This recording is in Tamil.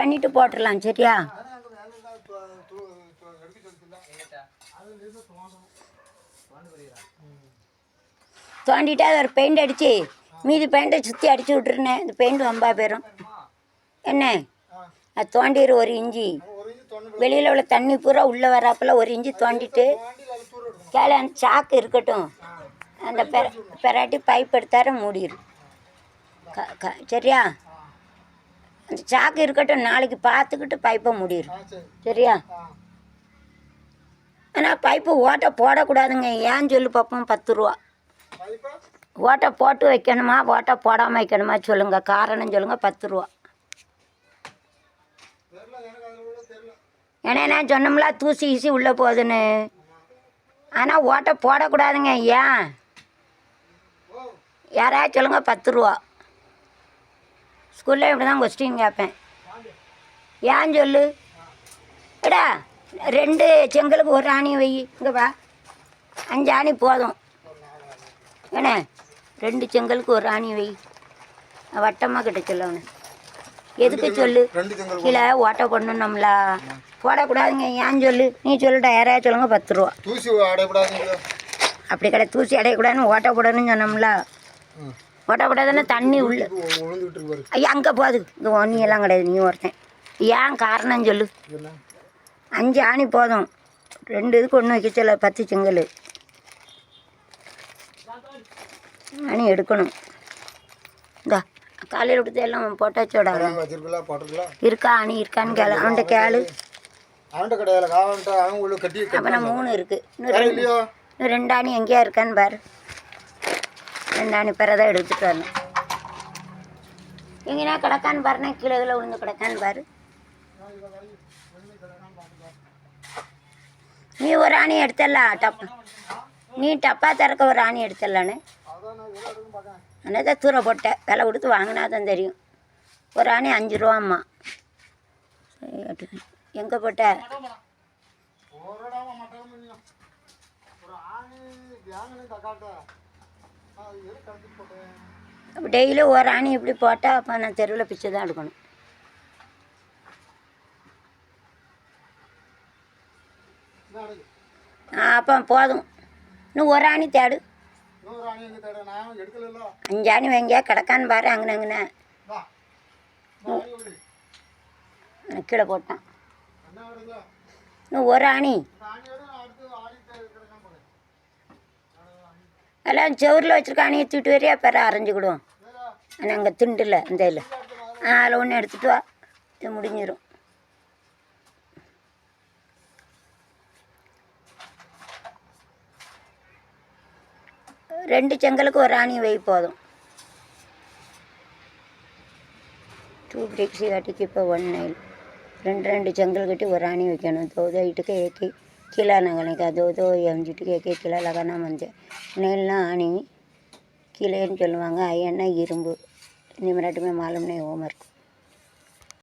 பண்ணிட்டு போட்டுடலாம். சரியா? தோண்டிட்டு அதை ஒரு பெயிண்ட் அடித்து மீதி பெயிண்டை சுற்றி அடித்து விட்டுருனேன். இந்த பெயிண்ட் வம்பா போயிடும். என்ன அது தோண்டிடு 1 இன்ச்சு. வெளியில் உள்ள தண்ணி பூரா உள்ளே வராப்பில் 1 இன்ச்சு தோண்டிட்டு கேள அந்த சாக்கு இருக்கட்டும். அந்த பெராட்டி பைப் எடுத்தார மூடிடும். சரியா? அந்த சாக்கு இருக்கட்டும். நாளைக்கு பார்த்துக்கிட்டு பைப்பை மூடிடும். சரியா? ஆனால் பைப்பு ஓட்டை போடக்கூடாதுங்க. ஏன்னு சொல்லி பார்ப்போம். 10 ரூபா. ஓட்டை போட்டு வைக்கணுமா ஓட்டை போடாமல் வைக்கணுமா சொல்லுங்கள். காரணம் சொல்லுங்கள். 10 ரூபா. ஏன்னா நான் சொன்னோம்ல தூசி ஈசி உள்ளே போகுதுன்னு. ஆனால் ஓட்டை போடக்கூடாதுங்க. ஏன் யாராவது சொல்லுங்கள். 10 ரூபா. ஸ்கூலில் இப்படி தான் கொஸ்டின் கேட்பேன். ஏன் சொல்லு. எடா 2 செங்கலுக்கு 1 ஆணி வை. இங்கே வா. 5 ஆணி போதும். ஏண்ணே 2 செங்கலுக்கு 1 ஆணி வை. வட்டமாக கிட்ட சொல்லணும். எதுக்கு சொல்லு. கீழே ஓட்டை போடணும்ல. போடக்கூடாதுங்க. ஏன் சொல்லு. நீ சொல்லிட்ட. யாராவது சொல்லுங்கள். 10 ரூபா. தூசி அடையக்கூடாது. அப்படி கிடையாது. தூசி அடையக்கூடாதுன்னு ஓட்டை போடணும்னு சொன்னோம்ல. ஓட்டை போடாதுன்னா தண்ணி உள்ள ஐயா அங்கே போகுது. இங்கே ஒன்றியெல்லாம் கிடையாது. நீ ஒருத்தன். ஏன் காரணம் சொல்லு. 5 ஆணி போதும். 2 இதுக்கு 1 வைக்க சொல்ல. 10 செங்கல் ஆணி எடுக்கணும். இந்தா காலையில் விடுத்து எல்லாம் போட்டாச்சோட இருக்கா. ஆணி இருக்கான்னு கேளு. அவன்கிட்ட கேளு. அப்போ நான் 3 இருக்குது. இன்னும் 2 ஆணி எங்கேயா இருக்கான்னு பாரு. 2 ஆணி பிறதான் எடுத்துகிட்டு வரணும். எங்கேனா கிடக்கான்னு பாருண்ணே. கீழே விழுந்து கிடக்கான்னு பாரு. நீ 1 ஆணி எடுத்துடலாம். டப்பா நீ டப்பா திறக்க 1 ஆணி எடுத்துடலான்னு. ஆனால் தான் தூர போட்டேன். விலை கொடுத்து வாங்கினா தான் தெரியும். 1 ஆணி 5 ரூபாம்மா. எங்கே போட்ட? அப்போ டெய்லி 1 ஆணி இப்படி போட்டால் அப்போ நான் தெருவில் பிச்சை தான் எடுக்கணும். அப்போ போதும். இன்னும் 1 ஆணி தேடு. 5 ஆணி வாங்கியா கிடக்கான்னு பாரு. அங்கனே கீழே போட்டான். இன்னும் 1 ஆணி. எல்லாம் செவரில் வச்சுருக்க அணியை தூக்கிட்டு வரையா பெற அரைஞ்சிக்கிடுவோம். ஆனால் அங்கே திண்டில் இந்த இதில் அதில் ஒன்று எடுத்துகிட்டு வா. இது முடிஞ்சிடும். ரெண்டு செங்கலுக்கு 1 ஆணி வை போதும். 2 bricks वाटिकी இப்போ 1 nail. 2 जंगल कटी 1 आनी வைக்கணும். 2 इटके एक ही किला लगाने का 2 इटके एक किला लगाना मनते नेल ना आनी किले சொல்லுவாங்க. ஐயன்னா இரும்பு. இந்த மராட்டி में मालूम नहीं होमवर्क